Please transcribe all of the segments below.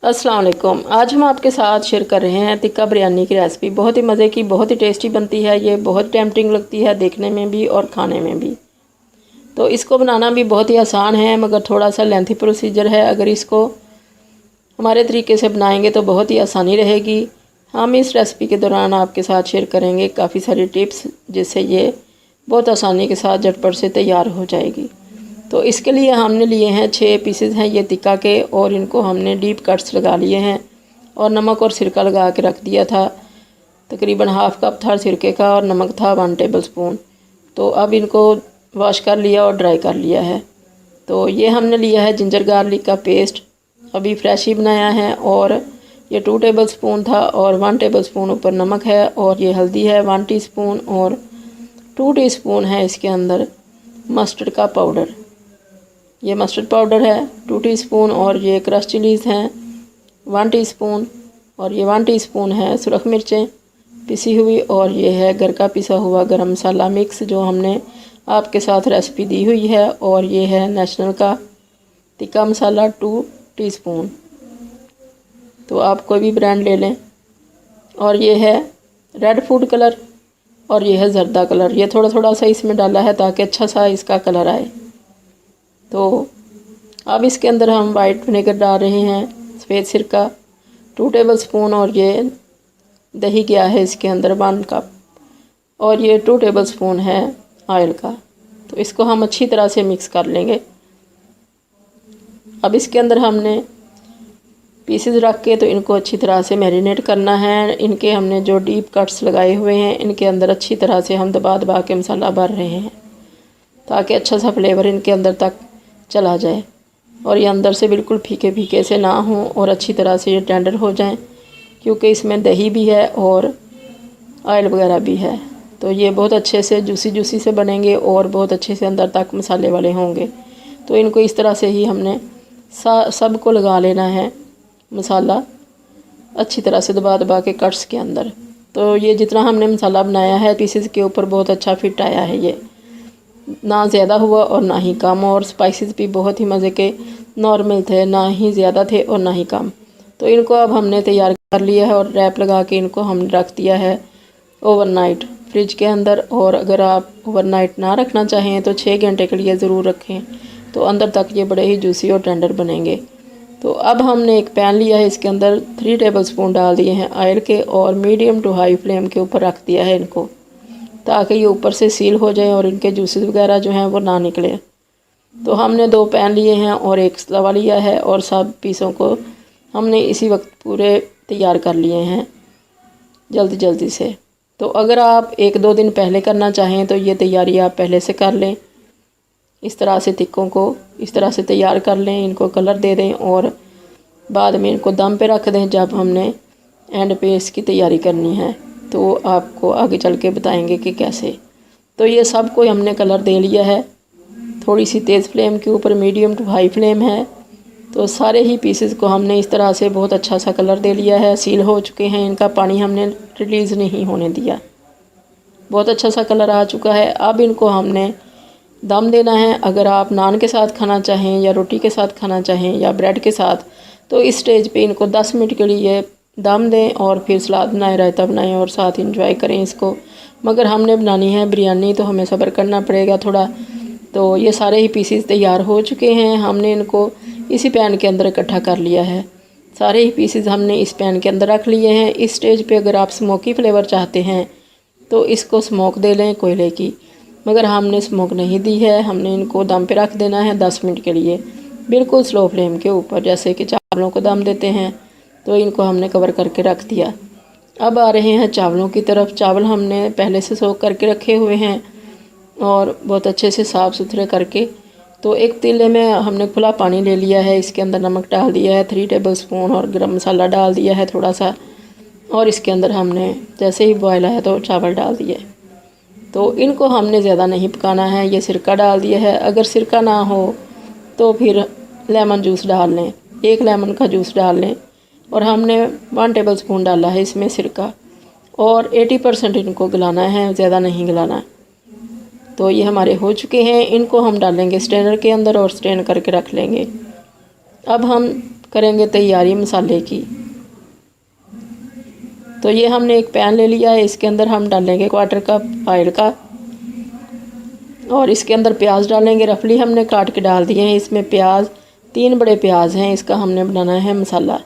अस्सलाम वालेकुम। आज हम आपके साथ शेयर कर रहे हैं टिक्का बिरयानी की रेसिपी। बहुत ही मज़े की, बहुत ही टेस्टी बनती है। ये बहुत टेम्पटिंग लगती है देखने में भी और खाने में भी। तो इसको बनाना भी बहुत ही आसान है, मगर थोड़ा सा लेंथी प्रोसीजर है। अगर इसको हमारे तरीके से बनाएंगे तो बहुत ही आसानी रहेगी। हम इस रेसिपी के दौरान आपके साथ शेयर करेंगे काफ़ी सारी टिप्स, जिससे ये बहुत आसानी के साथ झटपट से तैयार हो जाएगी। तो इसके लिए हमने लिए हैं 6 पीसेस हैं ये टिक्का के, और इनको हमने डीप कट्स लगा लिए हैं और नमक और सिरका लगा के रख दिया था। तकरीबन हाफ़ कप था सिरके का और नमक था 1 टेबल स्पून। तो अब इनको वॉश कर लिया और ड्राई कर लिया है। तो ये हमने लिया है जिंजर गार्लिक का पेस्ट, अभी फ्रेश ही बनाया है, और ये 2 टेबल स्पून था और 1 टेबल स्पून ऊपर नमक है, और ये हल्दी है 1 टीस्पून, और 2 टीस्पून है इसके अंदर मस्टर्ड का पाउडर। ये मस्टर्ड पाउडर है 2 टीस्पून, और ये क्रश चिलीज़ हैं 1 टीस्पून, और ये 1 टीस्पून है सुरख मिर्चें पिसी हुई, और ये है घर का पिसा हुआ गरम मसाला मिक्स जो हमने आपके साथ रेसिपी दी हुई है, और ये है नेशनल का टिक्का मसाला 2 टीस्पून। तो आप कोई भी ब्रांड ले लें। और ये है रेड फूड कलर, और ये है जर्दा कलर। ये थोड़ा थोड़ा सा इसमें डाला है ताकि अच्छा सा इसका कलर आए। तो अब इसके अंदर हम वाइट विनेगर डाल रहे हैं, सफ़ेद सिरका 2 टेबल स्पून, और ये दही गया है इसके अंदर 1 कप, और ये 2 टेबल स्पून है ऑयल का। तो इसको हम अच्छी तरह से मिक्स कर लेंगे। अब इसके अंदर हमने पीसेस रख के तो इनको अच्छी तरह से मैरिनेट करना है। इनके हमने जो डीप कट्स लगाए हुए हैं इनके अंदर अच्छी तरह से हम दबा दबा के मसाला भर रहे हैं, ताकि अच्छा सा फ्लेवर इनके अंदर तक चला जाए, और ये अंदर से बिल्कुल फीके फीके से ना हों, और अच्छी तरह से ये टेंडर हो जाएं, क्योंकि इसमें दही भी है और ऑयल वगैरह भी है। तो ये बहुत अच्छे से जूसी जूसी से बनेंगे और बहुत अच्छे से अंदर तक मसाले वाले होंगे। तो इनको इस तरह से ही हमने सबको लगा लेना है मसाला, अच्छी तरह से दबा दबा के कट्स के अंदर। तो ये जितना हमने मसाला बनाया है पीसेस के ऊपर बहुत अच्छा फिट आया है। ये ना ज़्यादा हुआ और ना ही कम, और स्पाइसेस भी बहुत ही मज़े के नॉर्मल थे, ना ही ज़्यादा थे और ना ही कम। तो इनको अब हमने तैयार कर लिया है, और रैप लगा के इनको हम रख दिया है ओवरनाइट फ्रिज के अंदर। और अगर आप ओवरनाइट ना रखना चाहें तो 6 घंटे के लिए ज़रूर रखें, तो अंदर तक ये बड़े ही जूसी और टेंडर बनेंगे। तो अब हमने एक पैन लिया है, इसके अंदर 3 टेबल स्पून डाल दिए हैं ऑयल के, और मीडियम टू हाई फ्लेम के ऊपर रख दिया है इनको, ताकि ये ऊपर से सील हो जाए और इनके जूसेस वगैरह जो हैं वो ना निकले। तो हमने 2 पैन लिए हैं और एक तवा लिया है, और सब पीसों को हमने इसी वक्त पूरे तैयार कर लिए हैं जल्दी जल्दी से। तो अगर आप 1-2 दिन पहले करना चाहें तो ये तैयारी आप पहले से कर लें। इस तरह से टिक्कों को इस तरह से तैयार कर लें, इनको कलर दे दें, और बाद में इनको दम पे रख दें जब हमने एंड पे इसकी तैयारी करनी है। तो आपको आगे चल के बताएंगे कि कैसे। तो ये सब को हमने कलर दे लिया है, थोड़ी सी तेज़ फ्लेम के ऊपर मीडियम टू हाई फ्लेम है। तो सारे ही पीसेस को हमने इस तरह से बहुत अच्छा सा कलर दे लिया है, सील हो चुके हैं, इनका पानी हमने रिलीज़ नहीं होने दिया, बहुत अच्छा सा कलर आ चुका है। अब इनको हमने दम देना है। अगर आप नान के साथ खाना चाहें या रोटी के साथ खाना चाहें या ब्रेड के साथ, तो इस स्टेज पे इनको 10 मिनट के लिए दम दें, और फिर सलाद बनाएं, रायता बनाएं और साथ इंजॉय करें इसको। मगर हमने बनानी है बिरयानी, तो हमें सब्र करना पड़ेगा थोड़ा। तो ये सारे ही पीसेस तैयार हो चुके हैं, हमने इनको इसी पैन के अंदर इकट्ठा कर लिया है। सारे ही पीसेस हमने इस पैन के अंदर रख लिए हैं। इस स्टेज पे अगर आप स्मोकी फ्लेवर चाहते हैं तो इसको स्मोक दे लें कोयले की, मगर हमने स्मोक नहीं दी है। हमने इनको दम पे रख देना है 10 मिनट के लिए, बिल्कुल स्लो फ्लेम के ऊपर, जैसे कि चावलों को दम देते हैं। तो इनको हमने कवर करके रख दिया। अब आ रहे हैं चावलों की तरफ। चावल हमने पहले से सोख करके रखे हुए हैं, और बहुत अच्छे से साफ़ सुथरे करके। तो एक पतीले में हमने खुला पानी ले लिया है, इसके अंदर नमक डाल दिया है 3 टेबल स्पून, और गरम मसाला डाल दिया है थोड़ा सा, और इसके अंदर हमने जैसे ही बॉयल आया तो चावल डाल दिए। तो इनको हमने ज़्यादा नहीं पकाना है। ये सिरका डाल दिया है, अगर सिरका ना हो तो फिर लेमन जूस डाल लें, 1 लेमन का जूस डाल लें। और हमने 1 टेबल स्पून डाला है इसमें सिरका, और 80% इनको गलाना है, ज़्यादा नहीं गलाना। तो ये हमारे हो चुके हैं, इनको हम डालेंगे स्ट्रेनर के अंदर और स्ट्रेन करके रख लेंगे। अब हम करेंगे तैयारी मसाले की। तो ये हमने एक पैन ले लिया है, इसके अंदर हम डालेंगे 1/4 कप ऑयल का और इसके अंदर प्याज डालेंगे। रफली हमने काट के डाल दिए हैं इसमें प्याज, 3 बड़े प्याज हैं। इसका हमने बनाना है मसाला,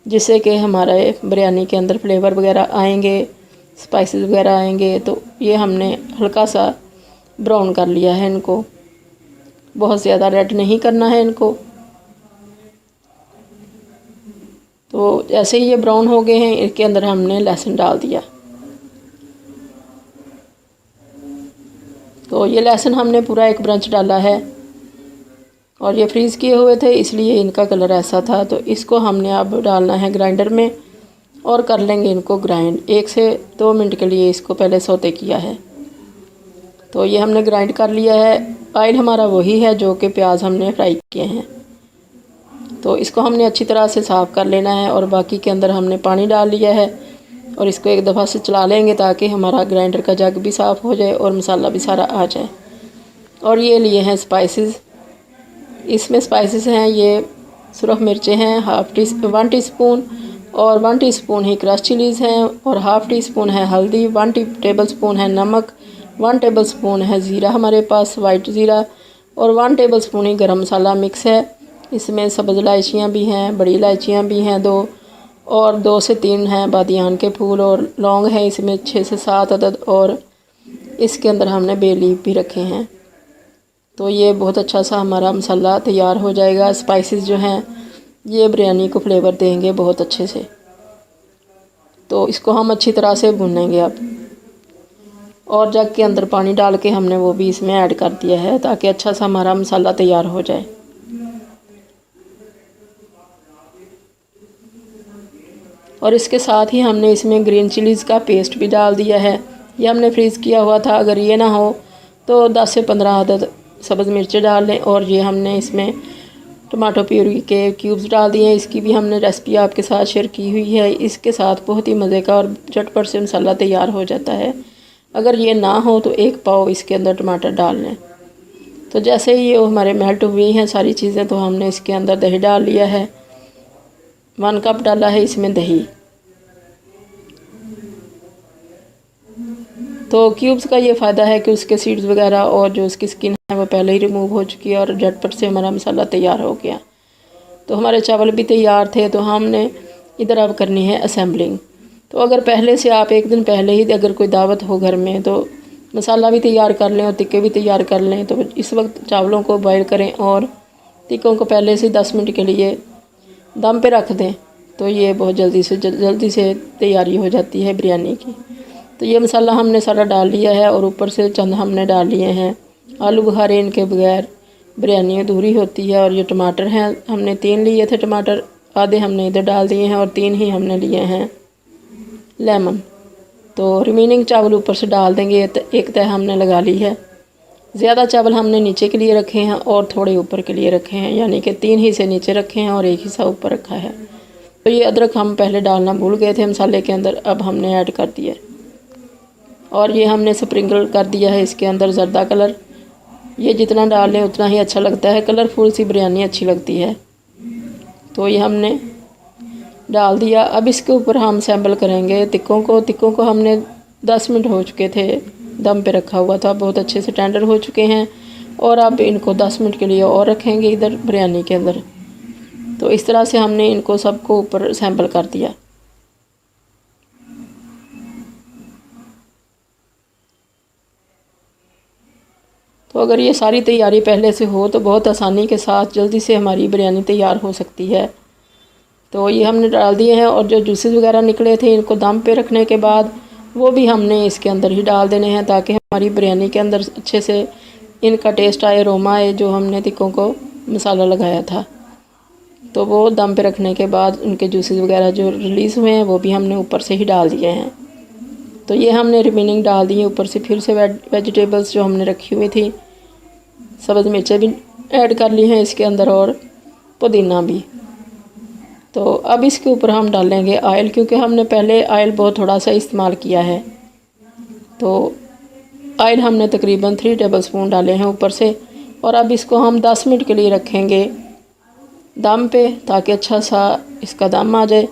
जिससे कि हमारे बिरयानी के अंदर फ्लेवर वगैरह आएंगे, स्पाइसेस वगैरह आएंगे। तो ये हमने हल्का सा ब्राउन कर लिया है इनको, बहुत ज़्यादा रेड नहीं करना है इनको। तो जैसे ही ये ब्राउन हो गए हैं, इसके अंदर हमने लहसुन डाल दिया। तो ये लहसुन हमने पूरा 1 ब्रांच डाला है और ये फ्रीज़ किए हुए थे, इसलिए इनका कलर ऐसा था। तो इसको हमने अब डालना है ग्राइंडर में और कर लेंगे इनको ग्राइंड। 1 से 2 मिनट के लिए इसको पहले सौते किया है। तो ये हमने ग्राइंड कर लिया है। ऑयल हमारा वही है जो कि प्याज हमने फ्राई किए हैं। तो इसको हमने अच्छी तरह से साफ़ कर लेना है और बाकी के अंदर हमने पानी डाल लिया है और इसको एक दफ़ा से चला लेंगे ताकि हमारा ग्राइंडर का जग भी साफ़ हो जाए और मसाला भी सारा आ जाए। और ये लिए हैं स्पाइसेस, इसमें स्पाइसेस हैं, ये सुरख मिर्चें हैं 1 टीस्पून और 1 टीस्पून ही क्रश चिलीज़ हैं और 1/2 टीस्पून है हल्दी, 1 टेबलस्पून है नमक, 1 टेबलस्पून है ज़ीरा हमारे पास वाइट ज़ीरा और 1 टेबलस्पून ही गरम मसाला मिक्स है। इसमें सब्ज़ इलायचियाँ भी हैं, बड़ी इलायचियाँ भी हैं 2 और 2 से 3 हैं बादियान के फूल और लौंग हैं इसमें 6 से 7 अदद और इसके अंदर हमने बे लीफ भी रखे हैं। तो ये बहुत अच्छा सा हमारा मसाला तैयार हो जाएगा। स्पाइसेस जो हैं ये बिरयानी को फ्लेवर देंगे बहुत अच्छे से। तो इसको हम अच्छी तरह से भूनेंगे अब। और जग के अंदर पानी डाल के हमने वो भी इसमें ऐड कर दिया है ताकि अच्छा सा हमारा मसाला तैयार हो जाए। और इसके साथ ही हमने इसमें ग्रीन चिलीज़ का पेस्ट भी डाल दिया है। ये हमने फ्रीज़ किया हुआ था, अगर ये ना हो तो 10 से 15 अदद सब्ज़ मिर्चें डाल लें। और ये हमने इसमें टमाटो प्यूरी के क्यूब्स डाल दिए हैं। इसकी भी हमने रेसिपी आपके साथ शेयर की हुई है। इसके साथ बहुत ही मज़े का और झटपट से मसाला तैयार हो जाता है। अगर ये ना हो तो 1 पाव इसके अंदर टमाटर डाल लें। तो जैसे ही ये हमारे मेल्ट हुई हैं सारी चीज़ें, तो हमने इसके अंदर दही डाल लिया है। 1 कप डाला है इसमें दही। तो क्यूब्स का ये फ़ायदा है कि उसके सीड्स वगैरह और जो उसकी स्किन है वो पहले ही रिमूव हो चुकी है और झटपट से हमारा मसाला तैयार हो गया। तो हमारे चावल भी तैयार थे। तो हमने इधर अब करनी है असेंबलिंग। तो अगर पहले से आप 1 दिन पहले ही अगर कोई दावत हो घर में तो मसाला भी तैयार कर लें और टिक्के भी तैयार कर लें। तो इस वक्त चावलों को बॉयल करें और टिक्कों को पहले से 10 मिनट के लिए दम पे रख दें। तो ये बहुत जल्दी से तैयारी हो जाती है बिरयानी की। तो ये मसाला हमने सारा डाल लिया है और ऊपर से चंद हमने डाल लिए हैं आलू बुखारे। इनके बगैर बिरयानी अधूरी होती है। और ये टमाटर हैं, हमने 3 लिए थे टमाटर, आधे हमने इधर डाल दिए हैं और 3 ही हमने लिए हैं लेमन। तो रिमेनिंग चावल ऊपर से डाल देंगे। एक तह हमने लगा ली है। ज़्यादा चावल हमने नीचे के लिए रखे हैं और थोड़े ऊपर के लिए रखे हैं, यानी कि 3 हिस्से नीचे रखे हैं और 1 हिस्सा ऊपर रखा है। तो ये अदरक हम पहले डालना भूल गए थे मसाले के अंदर, अब हमने ऐड कर दिया। और ये हमने स्प्रिंकल कर दिया है इसके अंदर ज़र्दा कलर। ये जितना डाल लें उतना ही अच्छा लगता है, कलरफुल सी बिरयानी अच्छी लगती है। तो ये हमने डाल दिया। अब इसके ऊपर हम सैम्बल करेंगे टिक्कों को। टिक्कों को हमने 10 मिनट हो चुके थे, दम पे रखा हुआ था, बहुत अच्छे से टेंडर हो चुके हैं। और अब इनको 10 मिनट के लिए और रखेंगे इधर बिरयानी के अंदर। तो इस तरह से हमने इनको सबको ऊपर सैम्बल कर दिया। तो अगर ये सारी तैयारी पहले से हो तो बहुत आसानी के साथ जल्दी से हमारी बिरयानी तैयार हो सकती है। तो ये हमने डाल दिए हैं और जो जूसेस वगैरह निकले थे इनको दम पे रखने के बाद वो भी हमने इसके अंदर ही डाल देने हैं ताकि हमारी बिरयानी के अंदर अच्छे से इनका टेस्ट आए, अरोमा आए, जो हमने टिक्कों को मसाला लगाया था। तो वो दम पे रखने के बाद उनके जूसेस वगैरह जो रिलीज़ हुए हैं वो भी हमने ऊपर से ही डाल दिए हैं। तो ये हमने रिमेनिंग डाल दी है ऊपर से। फिर से वेजिटेबल्स जो हमने रखी हुई थी, सब्ज़ मिर्चें भी ऐड कर ली हैं इसके अंदर और पुदीना भी। तो अब इसके ऊपर हम डालेंगे ऑयल, क्योंकि हमने पहले ऑयल बहुत थोड़ा सा इस्तेमाल किया है। तो ऑयल हमने तकरीबन 3 टेबलस्पून डाले हैं ऊपर से। और अब इसको हम 10 मिनट के लिए रखेंगे दम पे, ताकि अच्छा सा इसका दम आ जाए।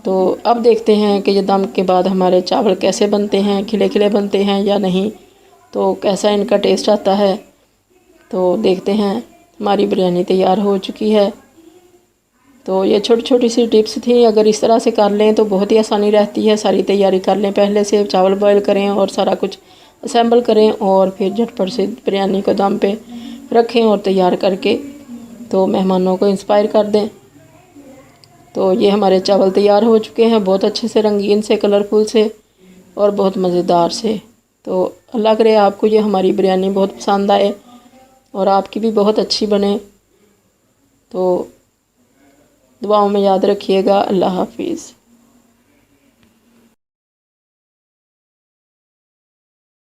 तो अब देखते हैं कि ये दम के बाद हमारे चावल कैसे बनते हैं, खिले खिले बनते हैं या नहीं, तो कैसा इनका टेस्ट आता है। तो देखते हैं। हमारी बिरयानी तैयार हो चुकी है। तो ये छोटी छोटी सी टिप्स थी, अगर इस तरह से कर लें तो बहुत ही आसानी रहती है। सारी तैयारी कर लें, पहले से चावल बॉयल करें और सारा कुछ असेंबल करें और फिर झटपट से बिरयानी को दम पे रखें और तैयार करके तो मेहमानों को इंस्पायर कर दें। तो ये हमारे चावल तैयार हो चुके हैं, बहुत अच्छे से, रंगीन से, कलरफुल से और बहुत मज़ेदार से। तो अल्लाह करे आपको ये हमारी बिरयानी बहुत पसंद आए और आपकी भी बहुत अच्छी बने। तो दुआओं में याद रखिएगा। अल्लाह हाफिज़।